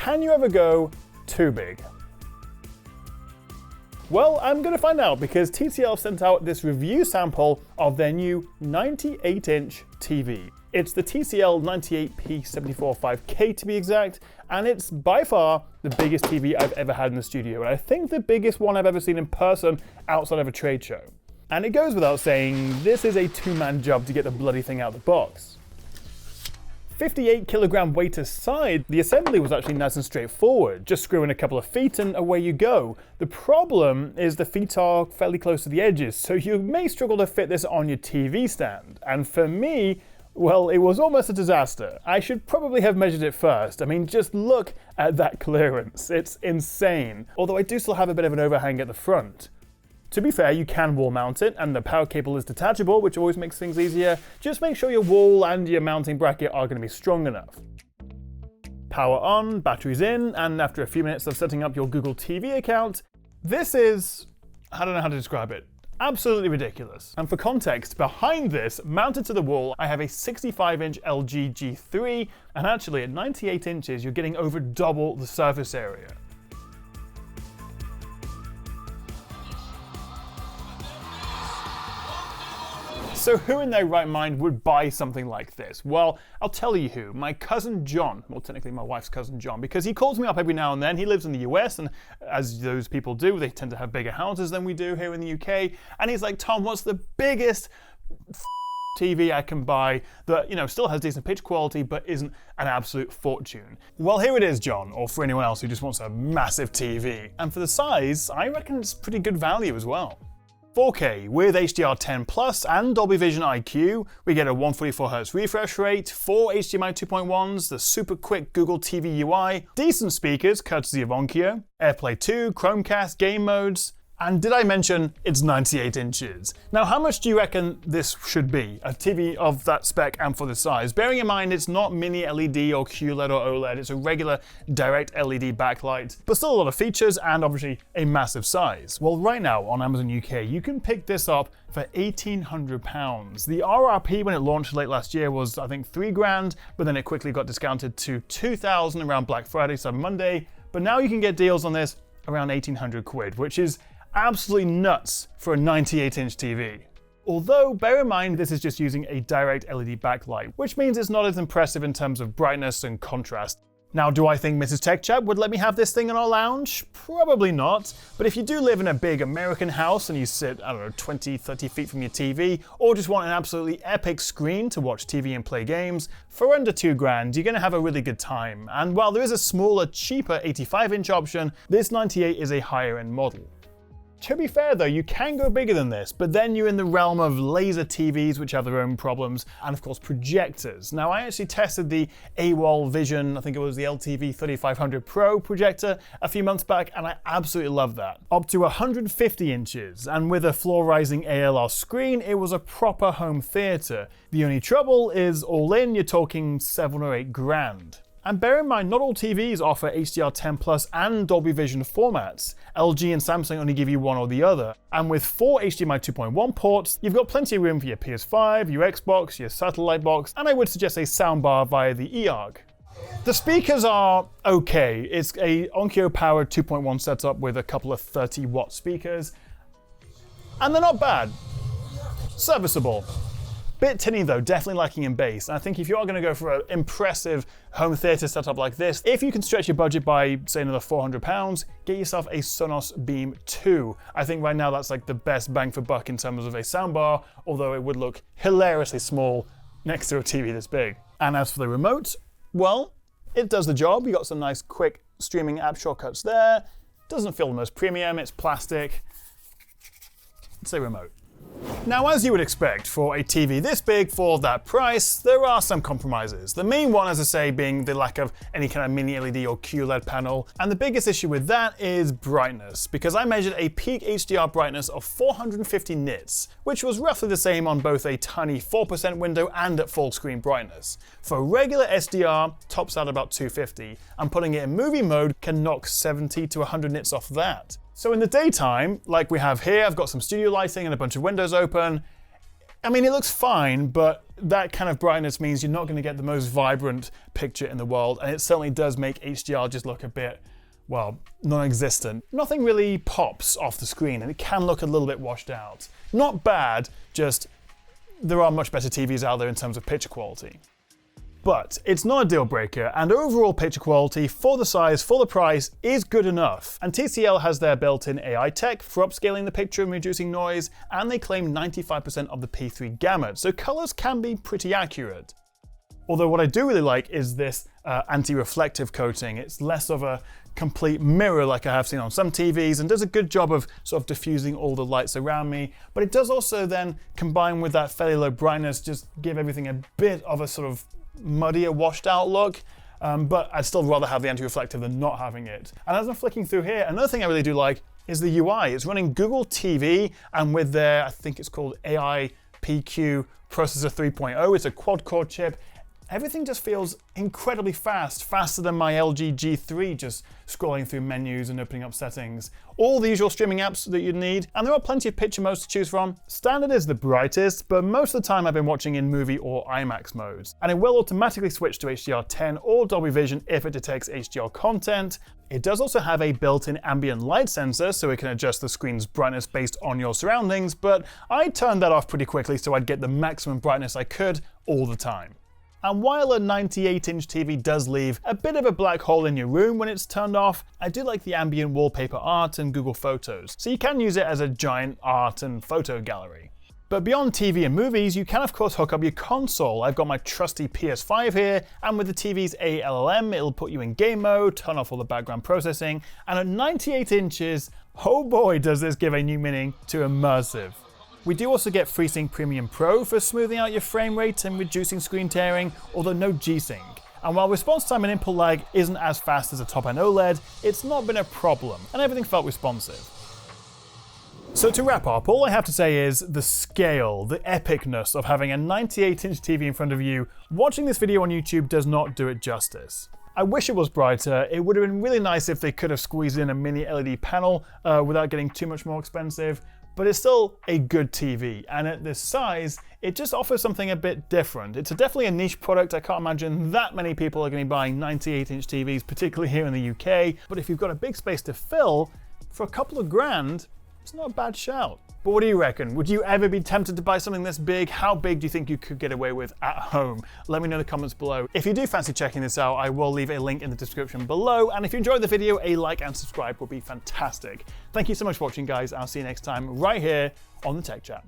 can you ever go too big? Well, I'm going to find out because TCL sent out this review sample of their new 98-inch TV. It's the TCL 98P745K to be exact, and it's by far the biggest TV I've ever had in the studio, and I think the biggest one I've ever seen in person outside of a trade show. And it goes without saying, this is a two-man job to get the bloody thing out of the box. 58 kilogram weight aside, the assembly was actually nice and straightforward. Just screw in a couple of feet and away you go. The problem is the feet are fairly close to the edges, so you may struggle to fit this on your TV stand. And for me, well, it was almost a disaster. I should probably have measured it first. I mean, just look at that clearance. It's insane. Although I do still have a bit of an overhang at the front. To be fair, you can wall mount it, and the power cable is detachable, which always makes things easier. Just make sure your wall and your mounting bracket are going to be strong enough. Power on, batteries in, and after a few minutes of setting up your Google TV account, this is, I don't know how to describe it, absolutely ridiculous. And for context, behind this, mounted to the wall, I have a 65-inch LG G3, and actually at 98 inches, you're getting over double the surface area. So who in their right mind would buy something like this? Well, I'll tell you who. My cousin John. Well, technically my wife's cousin John, because he calls me up every now and then. He lives in the US, and as those people do, they tend to have bigger houses than we do here in the UK. And he's like, Tom, what's the biggest TV I can buy that, you know, still has decent pitch quality but isn't an absolute fortune? Well, here it is, John, or for anyone else who just wants a massive TV. And for the size, I reckon it's pretty good value as well. 4K with HDR10 Plus and Dolby Vision IQ, we get a 144Hz refresh rate, 4 HDMI 2.1s, the super quick Google TV UI, decent speakers courtesy of Onkyo, AirPlay 2, Chromecast, game modes, and did I mention it's 98 inches? Now, how much do you reckon this should be? A TV of that spec and for the size? Bearing in mind it's not mini LED or QLED or OLED, it's a regular direct LED backlight, but still a lot of features and obviously a massive size. Well, right now on Amazon UK, you can pick this up for £1,800. The RRP when it launched late last year was, I think, £3,000, but then it quickly got discounted to £2,000 around Black Friday, Cyber Monday. But now you can get deals on this around 1,800 quid, which is absolutely nuts for a 98-inch TV. Although, bear in mind this is just using a direct LED backlight, which means it's not as impressive in terms of brightness and contrast. Now, do I think Mrs. Tech Chat would let me have this thing in our lounge? Probably not, but if you do live in a big American house and you sit, I don't know, 20, 30 feet from your TV, or just want an absolutely epic screen to watch TV and play games, for under £2,000, you're gonna have a really good time. And while there is a smaller, cheaper 85-inch option, this 98 is a higher-end model. To be fair though, you can go bigger than this, but then you're in the realm of laser TVs, which have their own problems, and of course projectors. Now, I actually tested the AWOL Vision, I think it was the LTV 3500 Pro projector a few months back, and I absolutely love that. Up to 150 inches, and with a floor-rising ALR screen, it was a proper home theater. The only trouble is, all in, you're talking $7 or $8,000. And bear in mind, not all TVs offer HDR10 Plus and Dolby Vision formats. LG and Samsung only give you one or the other. And with 4 HDMI 2.1 ports, you've got plenty of room for your PS5, your Xbox, your satellite box, and I would suggest a soundbar via the eARC. The speakers are okay. It's a Onkyo-powered 2.1 setup with a couple of 30-watt speakers, and they're not bad. Serviceable. Bit tinny though, definitely lacking in bass. And I think if you are going to go for an impressive home theater setup like this, if you can stretch your budget by, say, another £400, get yourself a Sonos Beam 2. I think right now that's like the best bang for buck in terms of a soundbar, although it would look hilariously small next to a TV this big. And as for the remote, well, it does the job. You got some nice quick streaming app shortcuts there. Doesn't feel the most premium, it's plastic. It's a remote. Now, as you would expect for a TV this big for that price, there are some compromises. The main one, as I say, being the lack of any kind of mini LED or QLED panel. And the biggest issue with that is brightness, because I measured a peak HDR brightness of 450 nits, which was roughly the same on both a tiny 4% window and at full screen brightness. For regular SDR, tops out about 250, and putting it in movie mode can knock 70 to 100 nits off that. So in the daytime, like we have here, I've got some studio lighting and a bunch of windows open. I mean, it looks fine, but that kind of brightness means you're not going to get the most vibrant picture in the world, and it certainly does make HDR just look a bit, well, non-existent. Nothing really pops off the screen, and it can look a little bit washed out. Not bad, just there are much better TVs out there in terms of picture quality. But it's not a deal breaker, and overall picture quality for the size, for the price, is good enough. And TCL has their built-in AI tech for upscaling the picture and reducing noise, and they claim 95% of the P3 gamut, so colors can be pretty accurate. Although what I do really like is this anti-reflective coating. It's less of a complete mirror like I have seen on some TVs, and does a good job of sort of diffusing all the lights around me, but it does also then, combine with that fairly low brightness, just give everything a bit of a sort of muddier, washed out look, but I'd still rather have the anti-reflective than not having it. And as I'm flicking through here, another thing I really do like is the UI. It's running Google TV, and with their, I think it's called AI PQ Processor 3.0, it's a quad-core chip. Everything just feels incredibly fast, faster than my LG G3 just scrolling through menus and opening up settings. All the usual streaming apps that you'd need, and there are plenty of picture modes to choose from. Standard is the brightest, but most of the time I've been watching in movie or IMAX modes. And it will automatically switch to HDR10 or Dolby Vision if it detects HDR content. It does also have a built-in ambient light sensor, so it can adjust the screen's brightness based on your surroundings, but I turned that off pretty quickly so I'd get the maximum brightness I could all the time. And while a 98-inch TV does leave a bit of a black hole in your room when it's turned off, I do like the ambient wallpaper art and Google Photos, so you can use it as a giant art and photo gallery. But beyond TV and movies, you can of course hook up your console. I've got my trusty PS5 here, and with the TV's ALLM, it'll put you in game mode, turn off all the background processing, and at 98 inches, oh boy does this give a new meaning to immersive. We do also get FreeSync Premium Pro for smoothing out your frame rate and reducing screen tearing, although no G-Sync. And while response time and input lag isn't as fast as a top-end OLED, it's not been a problem, and everything felt responsive. So to wrap up, all I have to say is the scale, the epicness of having a 98-inch TV in front of you, watching this video on YouTube does not do it justice. I wish it was brighter. It would have been really nice if they could have squeezed in a mini LED panel without getting too much more expensive. But it's still a good TV, and at this size, it just offers something a bit different. It's definitely a niche product. I can't imagine that many people are going to be buying 98-inch TVs, particularly here in the UK. But if you've got a big space to fill, for a couple of grand, it's not a bad shout. But what do you reckon? Would you ever be tempted to buy something this big? How big do you think you could get away with at home? Let me know in the comments below. If you do fancy checking this out, I will leave a link in the description below. And if you enjoyed the video, a like and subscribe would be fantastic. Thank you so much for watching, guys. I'll see you next time right here on the Tech Chat.